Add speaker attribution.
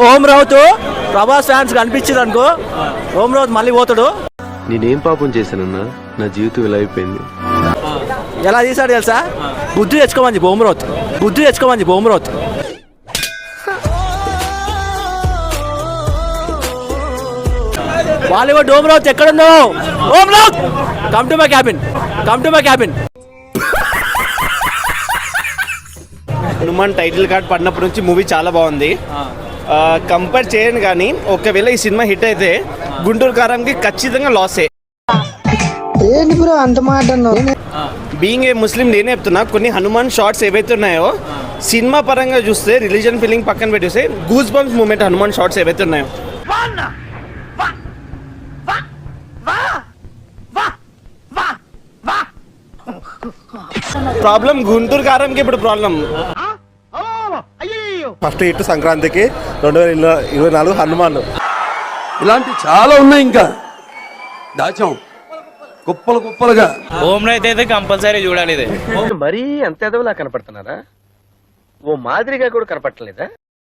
Speaker 1: ఓం రావుతూ Prabhas fans కనిపించింది అనుకో, ఓం రావుత్ మళ్ళీ పోతాడు.
Speaker 2: నేనేం పాపం చేశానన్నా, నా జీవితం ఇలా అయిపోయింది.
Speaker 1: ఎలా తీసాడు తెలుసా? బుద్ధి తెచ్చుకోమని చెప్పి ఓం రావుత్, బుద్ధి తెచ్చుకోమని చెప్పి ఓం రావుత్. బాలీవుడ్ ఓం రావుత్ ఎక్కడున్నావు? Om Raut come to my cabin, come to my cabin.
Speaker 3: Hanuman title card పడినప్పటి నుంచి మూవీ చాలా బాగుంది. కంపేర్ చేయను కానీ ఒకవేళ ఈ సినిమా హిట్ అయితే గుంటూరు కారంకి ఖచ్చితంగా లాసే. బీయింగ్ ఏ ముస్లిం నేనే చెప్తున్నా, కొన్ని హనుమాన్ షార్ట్స్ ఏవైతే ఉన్నాయో సినిమా పరంగా చూస్తే, రిలీజన్ ఫీలింగ్ పక్కన పెట్టేస్తే, goose bumps moment Hanuman shorts ఏవైతే ఉన్నాయో. ప్రాబ్లం గుంటూరు కారంకి ఇప్పుడు ప్రాబ్లం.
Speaker 4: ఫస్ట్ హిట్ సంక్రాంతికి 2024 హనుమాన్.
Speaker 5: ఇలాంటి చాలా ఉన్నాయి, ఇంకా దాచాం కుప్పలు కుప్పలుగా.
Speaker 6: ఓం అయితే కంపల్సరీ చూడాలి. ఇది
Speaker 2: మరీ అంత ఎదవలా కనపడుతున్నారా? ఓ మాదిరిగా కూడా కనపడలేదా?